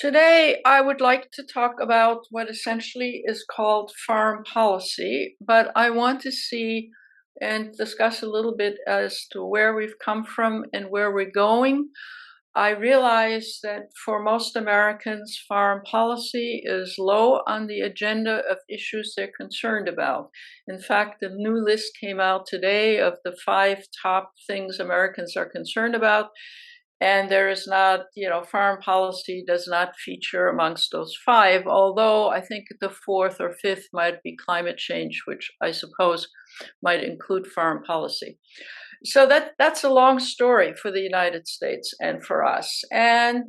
Today, I would like to talk about what essentially is called foreign policy, but I want to see and discuss a little bit as to where we've come from and where we're going. I realize that for most Americans, foreign policy is low on the agenda of issues they're concerned about. In fact, a new list came out today of the 5 top things Americans are concerned about. And there is not, foreign policy does not feature amongst those 5, although I think the 4th or 5th might be climate change, which I suppose might include foreign policy. So that's a long story for the United States and for us. And,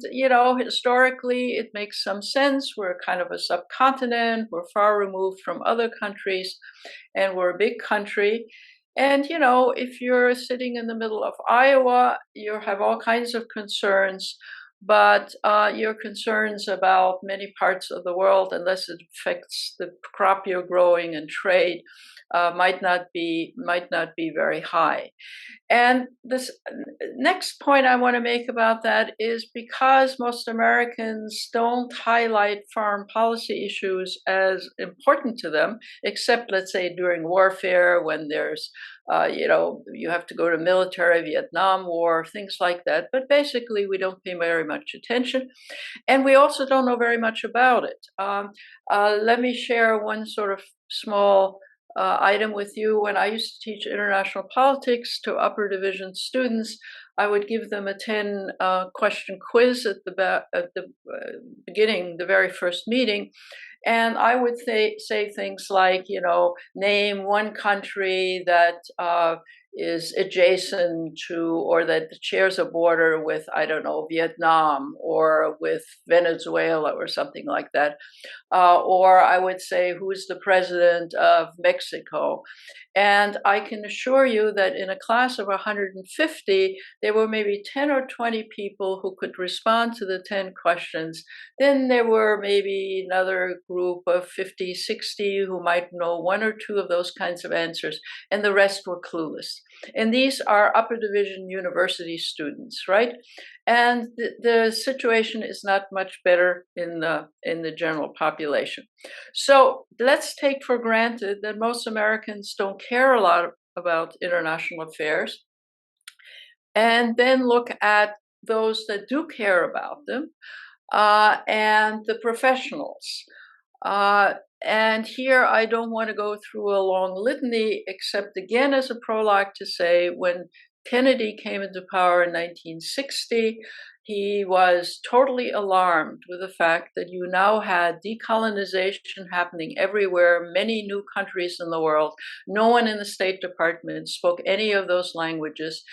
historically, it makes some sense. We're kind of a subcontinent. We're far removed from other countries, and we're a big country. And, if you're sitting in the middle of Iowa, you have all kinds of concerns, but your concerns about many parts of the world, unless it affects the crop you're growing and trade, might not be very high. And this next point I want to make about that is because most Americans don't highlight foreign policy issues as important to them, except, let's say, during warfare when there's, you have to go to military, Vietnam War, things like that. But basically, we don't pay very much attention. And we also don't know very much about it. Let me share one sort of small item with you. When I used to teach international politics to upper division students, I would give them a 10-question quiz at the beginning, the very first meeting. And I would say things like, name one country that is adjacent to, or that shares a border with, I don't know, Vietnam or with Venezuela or something like that. Or I would say, who's the president of Mexico? And I can assure you that in a class of 150, there were maybe 10 or 20 people who could respond to the 10 questions. Then there were maybe another group of 50, 60 who might know 1 or 2 of those kinds of answers, and the rest were clueless. And these are upper division university students, right? And the situation is not much better in the general population. So let's take for granted that most Americans don't care a lot about international affairs, and then look at those that do care about them, and the professionals. And here I don't want to go through a long litany, except again as a prologue to say, when Kennedy came into power in 1960, he was totally alarmed with the fact that you now had decolonization happening everywhere, many new countries in the world. No one in the State Department spoke any of those languages.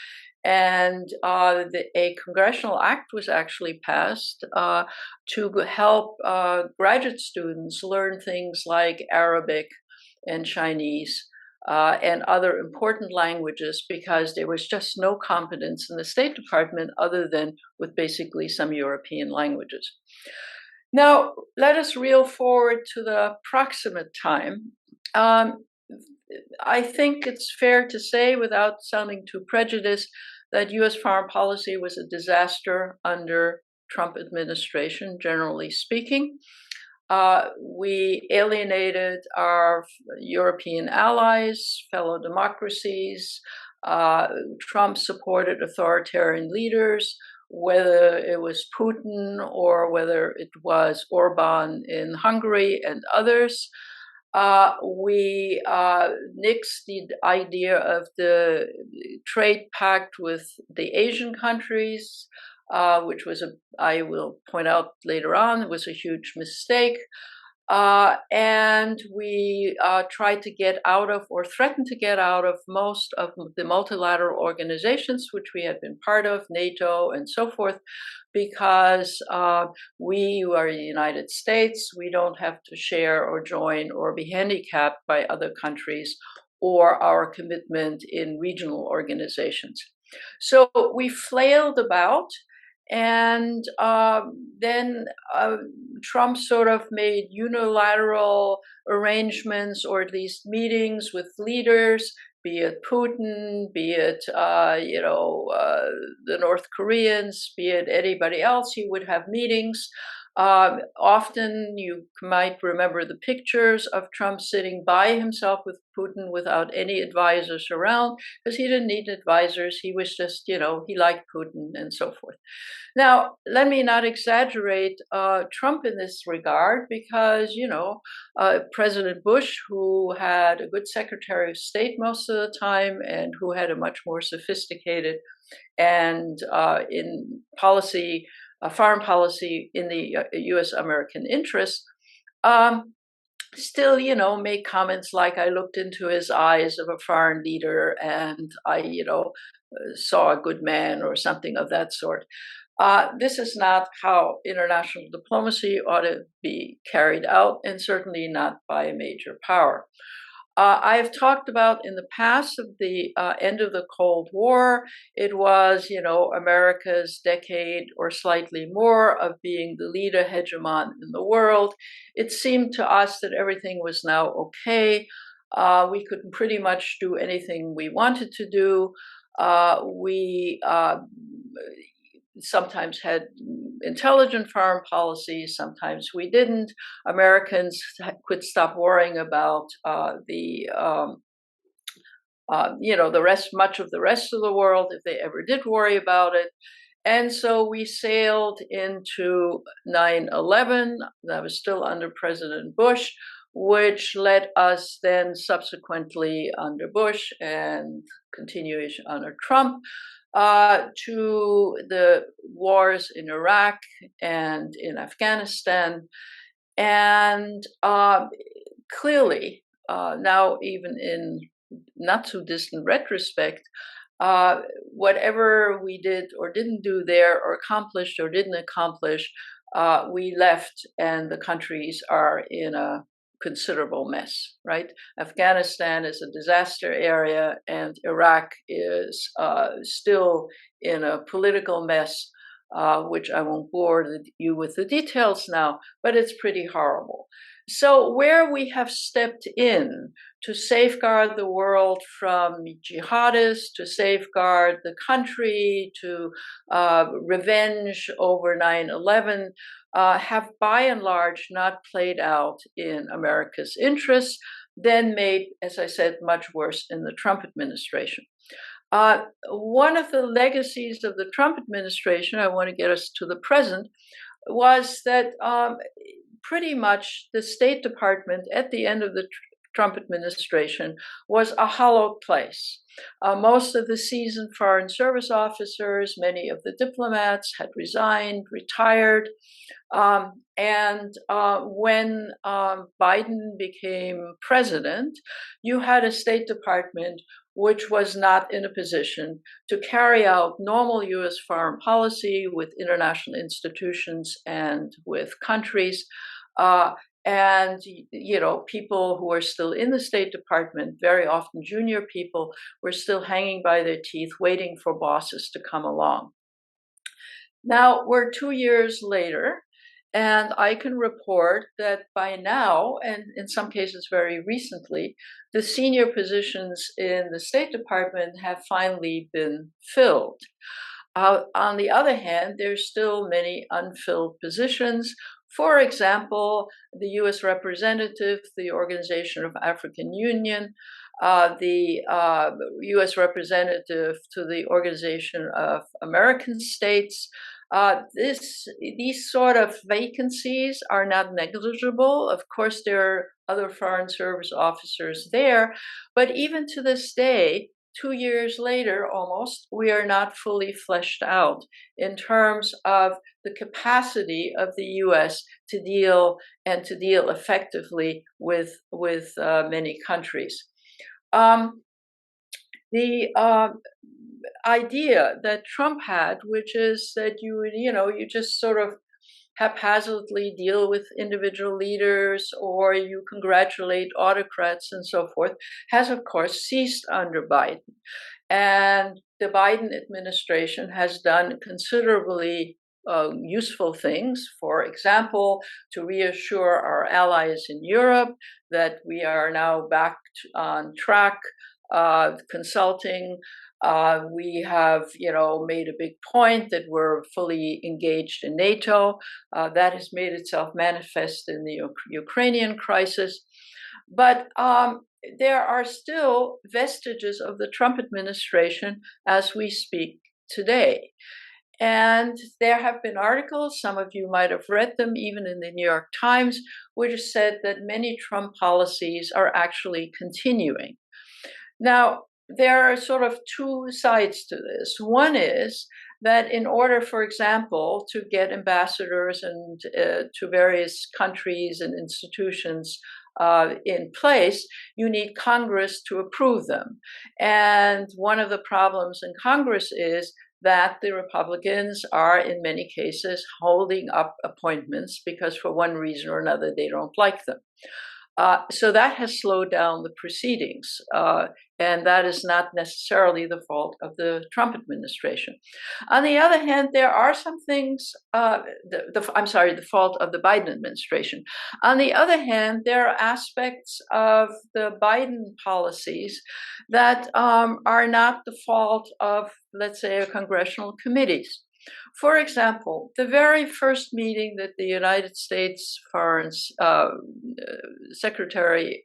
And a congressional act was actually passed to help graduate students learn things like Arabic and Chinese and other important languages, because there was just no competence in the State Department other than with basically some European languages. Now, let us reel forward to the proximate time. I think it's fair to say, without sounding too prejudiced, that U.S. foreign policy was a disaster under Trump administration, generally speaking. We alienated our European allies, fellow democracies. Trump supported authoritarian leaders, whether it was Putin or whether it was Orban in Hungary and others. We nixed the idea of the trade pact with the Asian countries, which was, I will point out later on, it was a huge mistake. And we tried to get out of, or threatened to get out of, most of the multilateral organizations which we had been part of, NATO and so forth, because we are the United States. We don't have to share or join or be handicapped by other countries or our commitment in regional organizations. So we flailed about. And then Trump sort of made unilateral arrangements, or at least meetings with leaders, be it Putin, be it the North Koreans, be it anybody else. He would have meetings Often you might remember the pictures of Trump sitting by himself with Putin without any advisors around, because he didn't need advisors. He was just, he liked Putin and so forth. Now, let me not exaggerate Trump in this regard, because, President Bush, who had a good Secretary of State most of the time and who had a much more sophisticated and in policy, foreign policy in the U.S. American interest, still, make comments like, I looked into his eyes of a foreign leader and I, saw a good man or something of that sort. This is not how international diplomacy ought to be carried out, and certainly not by a major power. I have talked about in the past of the end of the Cold War. It was, America's decade or slightly more of being the leader hegemon in the world. It seemed to us that everything was now okay. We could pretty much do anything we wanted to do. We sometimes had intelligent foreign policy, sometimes we didn't. Americans could stop worrying about much of the rest of the world, if they ever did worry about it. And so we sailed into 9/11. That was still under President Bush, which led us then subsequently under Bush and continuation under Trump to the wars in Iraq and in Afghanistan. And clearly, now even in not too distant retrospect, whatever we did or didn't do there, or accomplished or didn't accomplish, we left, and the countries are in a considerable mess, right? Afghanistan is a disaster area, and Iraq is still in a political mess, which I won't bore you with the details now, but it's pretty horrible. So where we have stepped in to safeguard the world from jihadists, to safeguard the country, to revenge over 9/11, have by and large not played out in America's interests, then made, as I said, much worse in the Trump administration. One of the legacies of the Trump administration, I want to get us to the present, was that pretty much the State Department at the end of the Trump administration was a hollow place. Most of the seasoned Foreign Service officers, many of the diplomats had resigned, retired. And when Biden became president, you had a State Department which was not in a position to carry out normal U.S. foreign policy with international institutions and with countries. And, people who are still in the State Department, very often junior people, were still hanging by their teeth, waiting for bosses to come along. Now, we're 2 years later, and I can report that by now, and in some cases very recently, the senior positions in the State Department have finally been filled. On the other hand, there's still many unfilled positions. For example, the U.S. representative, the Organization of African Union, the U.S. representative to the Organization of American States. These sort of vacancies are not negligible. Of course, there are other Foreign Service officers there, but even to this day, 2 years later almost, we are not fully fleshed out in terms of the capacity of the U.S. to deal effectively with many countries. The idea that Trump had, which is that you just sort of haphazardly deal with individual leaders, or you congratulate autocrats and so forth, has of course ceased under Biden. And the Biden administration has done considerably useful things, for example, to reassure our allies in Europe that we are now back on track, consulting We have, made a big point that we're fully engaged in NATO. That has made itself manifest in the Ukrainian crisis. But there are still vestiges of the Trump administration as we speak today. And there have been articles, some of you might have read them, even in the New York Times, which said that many Trump policies are actually continuing. Now, there are sort of two sides to this. One is that in order, for example, to get ambassadors and to various countries and institutions in place, you need Congress to approve them. And one of the problems in Congress is that the Republicans are, in many cases, holding up appointments because for one reason or another, they don't like them. So that has slowed down the proceedings, and that is not necessarily the fault of the Trump administration. On the other hand, there are some things, the fault of the Biden administration. On the other hand, there are aspects of the Biden policies that are not the fault of, let's say, congressional committees. For example, the very first meeting that the United States Foreign Secretary,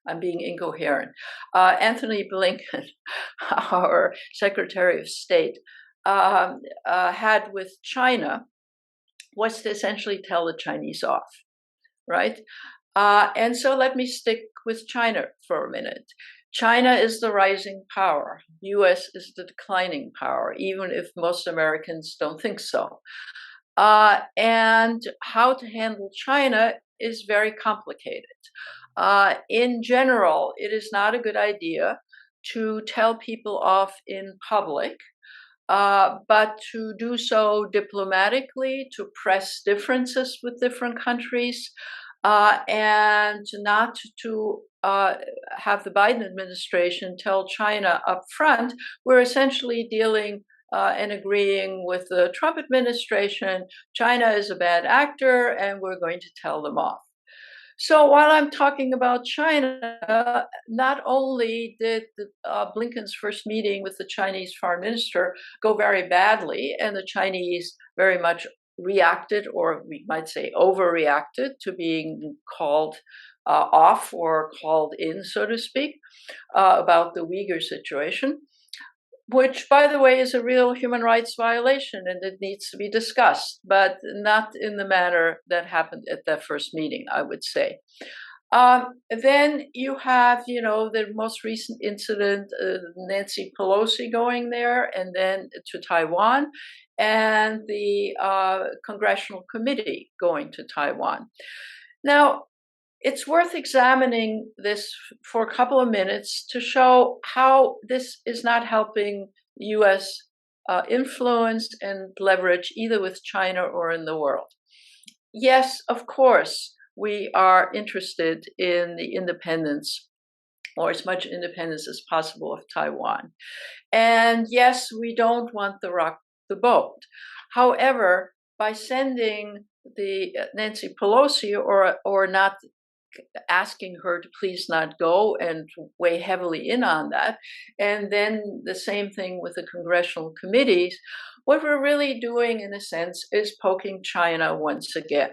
I'm being incoherent, Anthony Blinken, our Secretary of State, had with China was to essentially tell the Chinese off, right? And so let me stick with China for a minute. China is the rising power. U.S. is the declining power, even if most Americans don't think so. And how to handle China is very complicated. In general, it is not a good idea to tell people off in public, but to do so diplomatically, to press differences with different countries, and not to have the Biden administration tell China up front, we're essentially dealing and agreeing with the Trump administration, China is a bad actor, and we're going to tell them off. So while I'm talking about China, not only did Blinken's first meeting with the Chinese foreign minister go very badly, and the Chinese very much reacted, or we might say overreacted, to being called off or called in, so to speak, about the Uyghur situation, which, by the way, is a real human rights violation and it needs to be discussed, but not in the manner that happened at that first meeting, I would say. Then you have, the most recent incident, Nancy Pelosi going there and then to Taiwan, and the Congressional Committee going to Taiwan. Now, it's worth examining this for a couple of minutes to show how this is not helping U.S. Influence and leverage either with China or in the world. Yes, of course, we are interested in the independence, or as much independence as possible, of Taiwan. And yes, we don't want to rock the boat. However, by sending the Nancy Pelosi or not asking her to please not go and weigh heavily in on that, and then the same thing with the congressional committees, what we're really doing, in a sense, is poking China once again.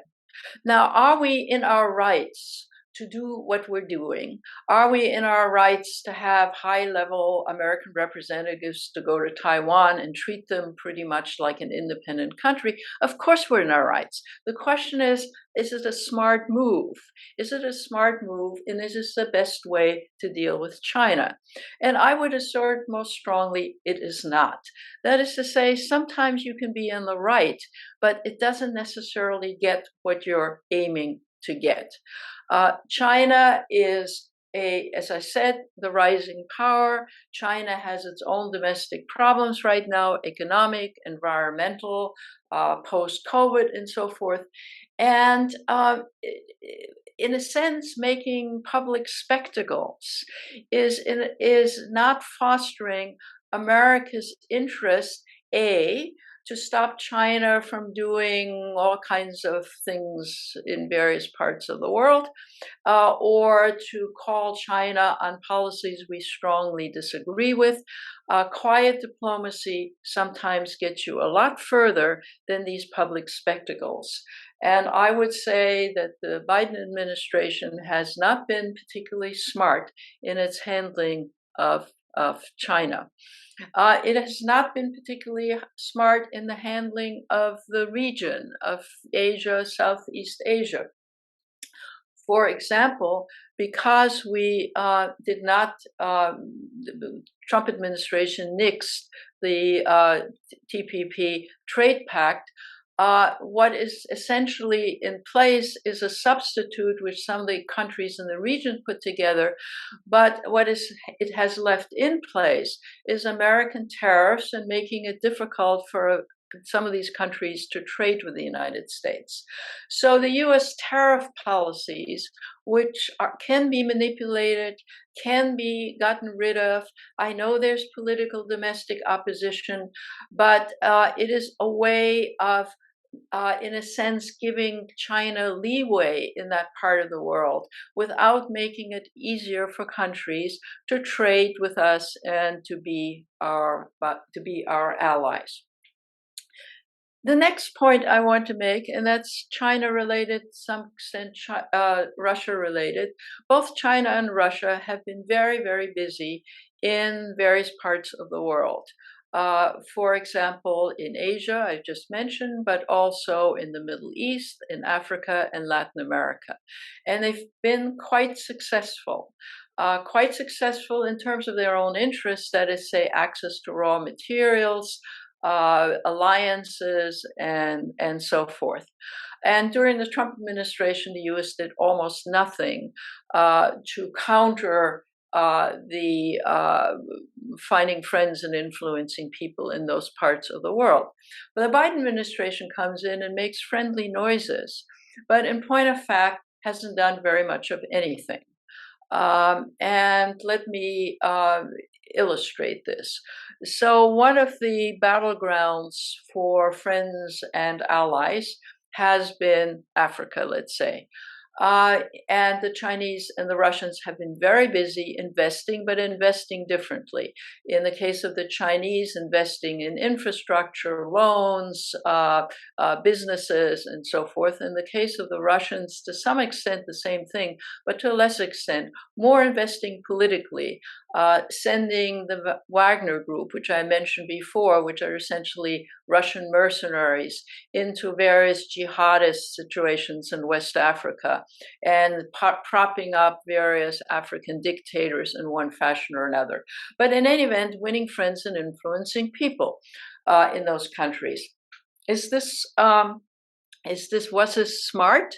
Now, are we in our rights to do what we're doing? Are we in our rights to have high-level American representatives to go to Taiwan and treat them pretty much like an independent country? Of course we're in our rights. The question is it a smart move? Is it a smart move, and is this the best way to deal with China? And I would assert most strongly it is not. That is to say, sometimes you can be in the right, but it doesn't necessarily get what you're aiming to get. China is as I said, the rising power. China has its own domestic problems right now, economic, environmental, post-COVID, and so forth. And in a sense, making public spectacles is not fostering America's interest to stop China from doing all kinds of things in various parts of the world, or to call China on policies we strongly disagree with. Quiet diplomacy sometimes gets you a lot further than these public spectacles. And I would say that the Biden administration has not been particularly smart in its handling of China. It has not been particularly smart in the handling of the region of Asia, Southeast Asia. For example, because we did not, the Trump administration nixed the TPP trade pact, what is essentially in place is a substitute which some of the countries in the region put together, but it has left in place is American tariffs and making it difficult for some of these countries to trade with the United States. So the U.S. tariff policies, which can be manipulated, can be gotten rid of. I know there's political domestic opposition, but it is a way of in a sense, giving China leeway in that part of the world without making it easier for countries to trade with us and to be our allies. The next point I want to make, and that's China-related, some extent Russia-related. Both China and Russia have been very, very busy in various parts of the world. For example, in Asia, I just mentioned, but also in the Middle East, in Africa, and Latin America. And they've been quite successful. Quite successful in terms of their own interests, that is, say, access to raw materials, alliances, and so forth. And during the Trump administration, the U.S. did almost nothing to counter the finding friends and influencing people in those parts of the world. But the Biden administration comes in and makes friendly noises, but in point of fact, hasn't done very much of anything. And let me illustrate this. So one of the battlegrounds for friends and allies has been Africa, let's say. And the Chinese and the Russians have been very busy investing, but investing differently. In the case of the Chinese, investing in infrastructure, loans, businesses, and so forth. In the case of the Russians, to some extent, the same thing, but to a less extent, more investing politically, sending the Wagner Group, which I mentioned before, which are essentially Russian mercenaries, into various jihadist situations in West Africa, and propping up various African dictators in one fashion or another. But in any event, winning friends and influencing people in those countries. Was this smart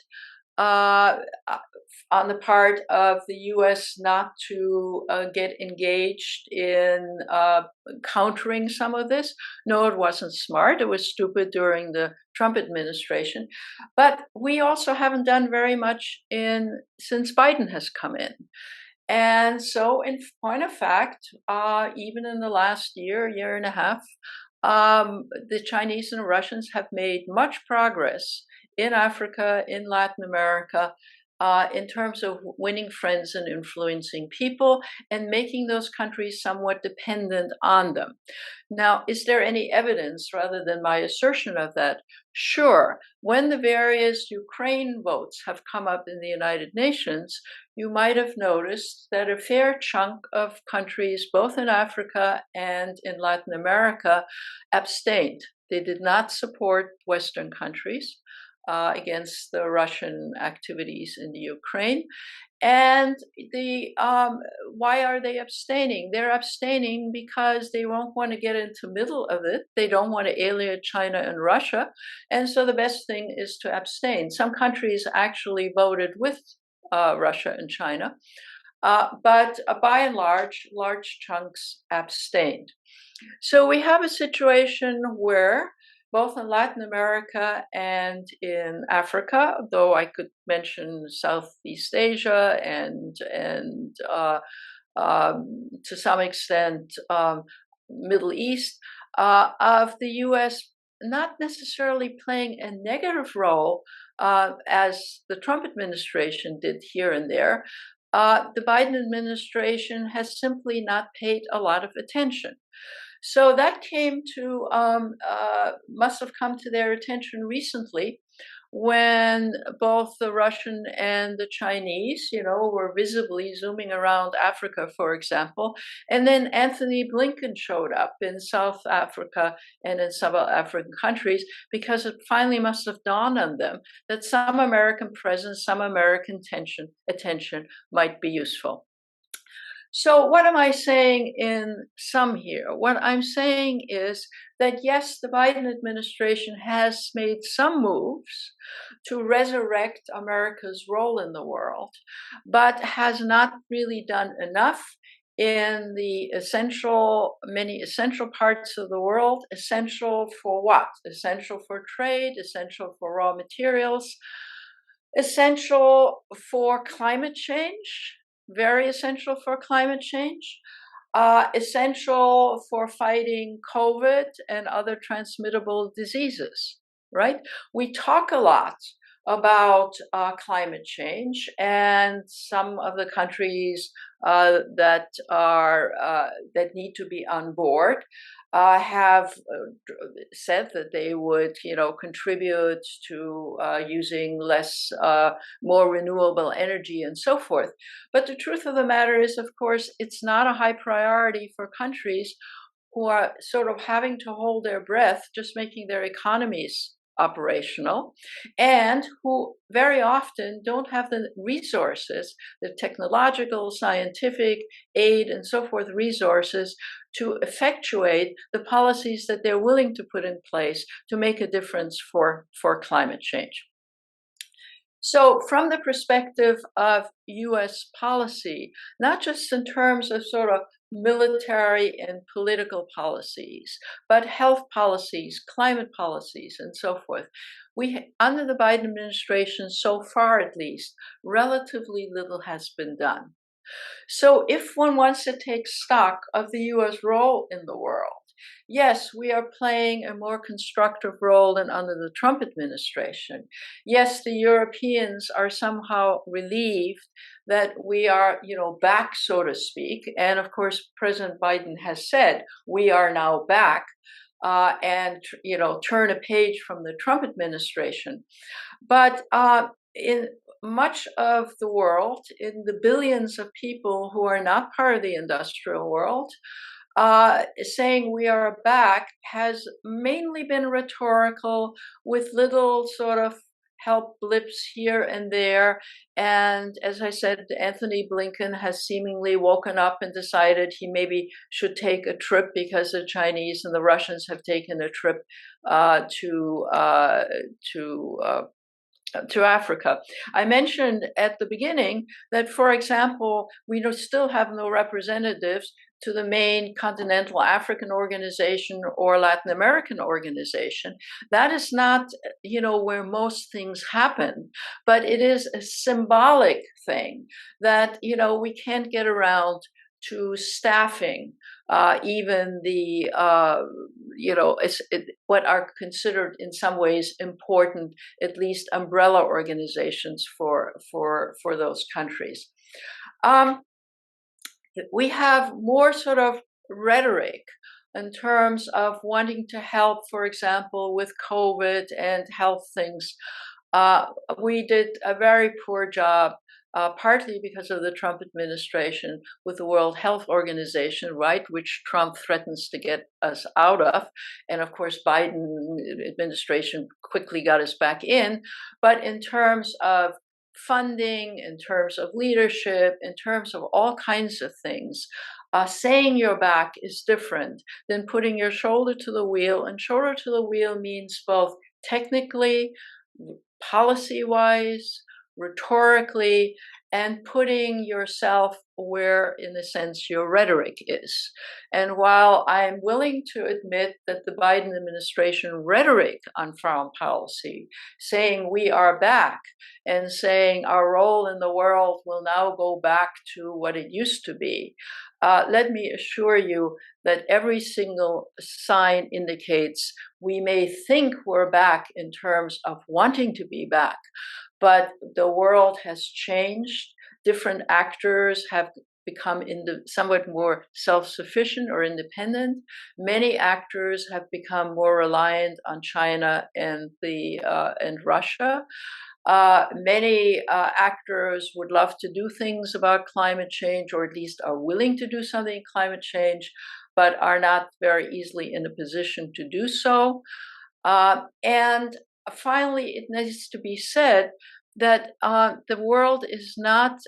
on the part of the U.S. not to get engaged in countering some of this? No, it wasn't smart. It was stupid during the Trump administration. But we also haven't done very much since Biden has come in. And so, in point of fact, even in the last year and a half, the Chinese and the Russians have made much progress in Africa, in Latin America, in terms of winning friends and influencing people and making those countries somewhat dependent on them. Now, is there any evidence rather than my assertion of that? Sure. When the various Ukraine votes have come up in the United Nations, you might have noticed that a fair chunk of countries, both in Africa and in Latin America, abstained. They did not support Western countries against the Russian activities in the Ukraine. And why are they abstaining? They're abstaining because they won't want to get into the middle of it. They don't want to alienate China and Russia. And so the best thing is to abstain. Some countries actually voted with Russia and China. But by and large chunks abstained. So we have a situation where both in Latin America and in Africa, though I could mention Southeast Asia and to some extent Middle East, of the U.S. not necessarily playing a negative role as the Trump administration did here and there. The Biden administration has simply not paid a lot of attention. So that must have come to their attention recently when both the Russian and the Chinese, were visibly zooming around Africa, for example. And then Anthony Blinken showed up in South Africa and in some African countries because it finally must have dawned on them that some American presence, some American attention might be useful. So what am I saying in sum here? What I'm saying is that yes, the Biden administration has made some moves to resurrect America's role in the world, but has not really done enough in the many essential parts of the world. Essential for what? Essential for trade, essential for raw materials, essential for climate change, very essential for climate change, essential for fighting COVID and other transmittable diseases, right? We talk a lot about climate change, and some of the countries that need to be on board have said that they would, contribute to using more renewable energy and so forth. But the truth of the matter is, of course, it's not a high priority for countries who are sort of having to hold their breath, just making their economies operational, and who very often don't have the resources, the technological, scientific aid, and so forth resources to effectuate the policies that they're willing to put in place to make a difference for climate change. So from the perspective of US policy, not just in terms of sort of military and political policies, but health policies, climate policies, and so forth, under the Biden administration, so far at least, relatively little has been done. So if one wants to take stock of the US role in the world, yes, we are playing a more constructive role than under the Trump administration. Yes, the Europeans are somehow relieved that we are, back, so to speak. And of course, President Biden has said we are now back. And turn a page from the Trump administration. But in much of the world, in the billions of people who are not part of the industrial world, saying we are back has mainly been rhetorical, with little sort of help blips here and there. And as I said, Anthony Blinken has seemingly woken up and decided he maybe should take a trip because the Chinese and the Russians have taken a trip to Africa. I mentioned at the beginning that, for example, we still have no representatives to the main continental African organization or Latin American organization. That is not, where most things happen, but it is a symbolic thing that, we can't get around to staffing even the what are considered in some ways important, at least umbrella organizations for those countries. We have more sort of rhetoric in terms of wanting to help, for example, with COVID and health things. We did a very poor job, partly because of the Trump administration, with the World Health Organization, right, which Trump threatens to get us out of. And of course, Biden administration quickly got us back in. But in terms of funding, in terms of leadership, in terms of all kinds of things, saying you're back is different than putting your shoulder to the wheel. And shoulder to the wheel means both technically, policy-wise, rhetorically, and putting yourself where, in a sense, your rhetoric is. And while I'm willing to admit that the Biden administration rhetoric on foreign policy, saying we are back and saying our role in the world will now go back to what it used to be, let me assure you that every single sign indicates we may think we're back in terms of wanting to be back, but the world has changed. Different actors have become somewhat more self-sufficient or independent. Many actors have become more reliant on China and Russia. Many actors would love to do things about climate change, or at least are willing to do something climate change, but are not very easily in a position to do so. And finally, it needs to be said that the world is not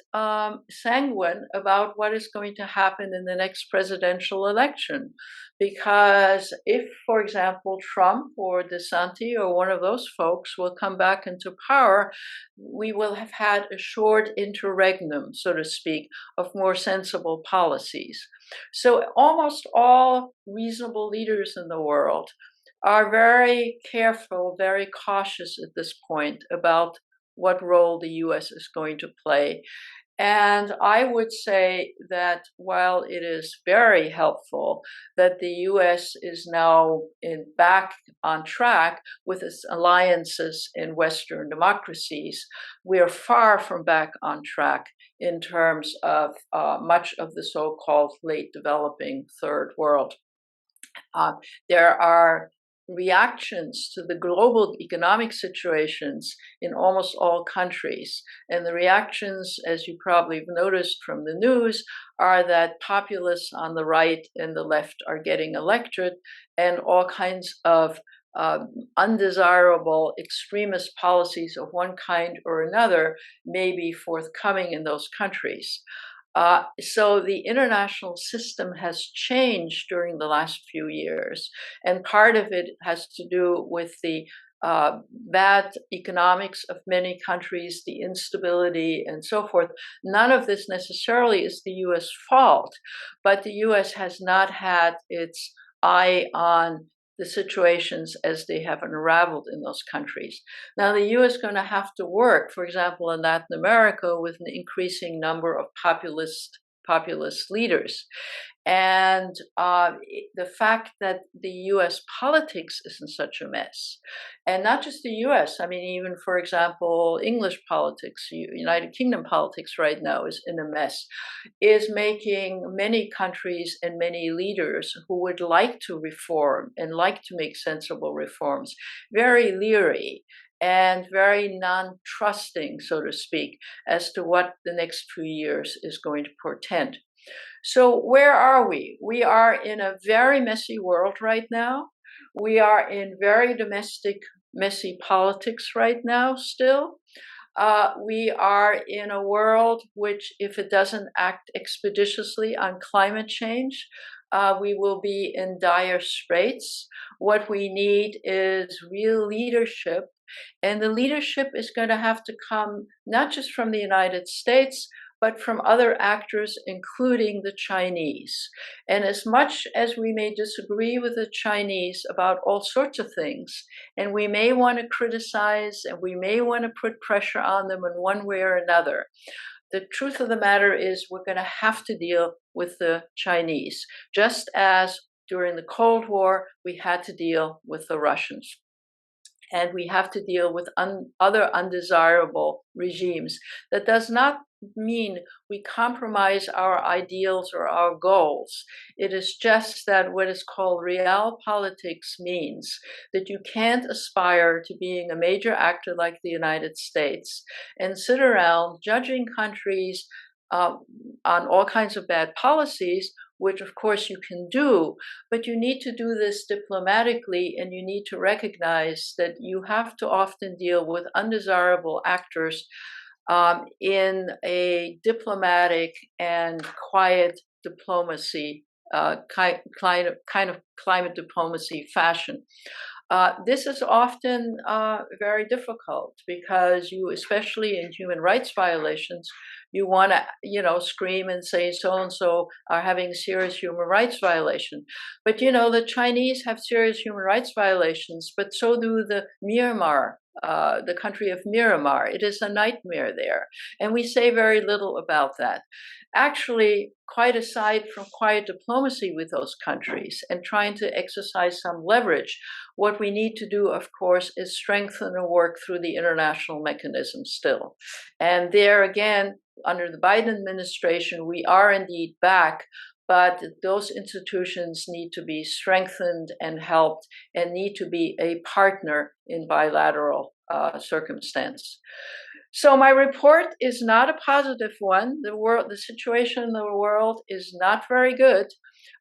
sanguine about what is going to happen in the next presidential election. Because if, for example, Trump or DeSantis or one of those folks will come back into power, we will have had a short interregnum, so to speak, of more sensible policies. So almost all reasonable leaders in the world are very careful, very cautious at this point about what role the US is going to play. And I would say that while it is very helpful that the US is now back on track with its alliances in Western democracies, we are far from back on track in terms of much of the so-called late developing third world. There are reactions to the global economic situations in almost all countries. And the reactions, as you probably have noticed from the news, are that populists on the right and the left are getting elected, and all kinds of undesirable extremist policies of one kind or another may be forthcoming in those countries. So the international system has changed during the last few years, and part of it has to do with the bad economics of many countries, the instability, and so forth. None of this necessarily is the U.S. fault, but the U.S. has not had its eye on the situations as they have unraveled in those countries. Now, the U.S. is going to have to work, for example, in Latin America with an increasing number of populist leaders. And the fact that the U.S. politics is in such a mess, and not just the U.S., I mean, even, for example, English politics, United Kingdom politics right now is in a mess, is making many countries and many leaders who would like to reform and like to make sensible reforms very leery and very non-trusting, so to speak, as to what the next few years is going to portend. So where are we? We are in a very messy world right now. We are in very domestic, messy politics right now still. We are in a world which, if it doesn't act expeditiously on climate change, we will be in dire straits. What we need is real leadership. And the leadership is going to have to come not just from the United States, but from other actors, including the Chinese. And as much as we may disagree with the Chinese about all sorts of things, and we may want to criticize and we may want to put pressure on them in one way or another, the truth of the matter is we're going to have to deal with the Chinese, just as during the Cold War, we had to deal with the Russians. And we have to deal with other undesirable regimes. That does not mean we compromise our ideals or our goals. It is just that what is called realpolitik means that you can't aspire to being a major actor like the United States and sit around judging countries on all kinds of bad policies, which of course you can do, but you need to do this diplomatically, and you need to recognize that you have to often deal with undesirable actors in a diplomatic and quiet diplomacy, kind of climate diplomacy fashion. This is often very difficult because you, especially in human rights violations, you want to, scream and say so-and-so are having serious human rights violation. But, the Chinese have serious human rights violations, but so do the country of Myanmar. It is a nightmare there. And we say very little about that. Actually, quite aside from quiet diplomacy with those countries and trying to exercise some leverage, what we need to do, of course, is strengthen and work through the international mechanism still. And there again, under the Biden administration, we are indeed back, but those institutions need to be strengthened and helped and need to be a partner in bilateral circumstance. So my report is not a positive one. The situation in the world is not very good,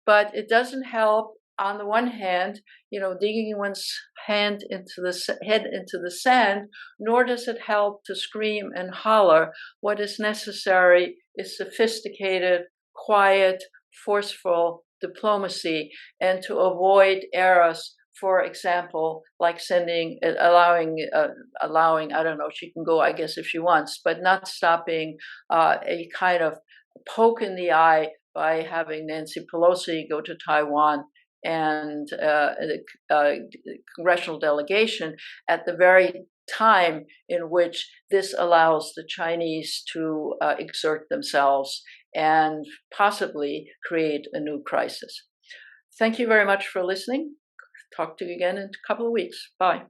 but it doesn't help. On the one hand, digging one's head into the sand, nor does it help to scream and holler. What is necessary is sophisticated, quiet, forceful diplomacy, and to avoid errors. For example, like allowing, I don't know, she can go, I guess, if she wants, but not stopping a kind of poke in the eye by having Nancy Pelosi go to Taiwan and a congressional delegation at the very time in which this allows the Chinese to exert themselves and possibly create a new crisis. Thank you very much for listening. Talk to you again in a couple of weeks. Bye.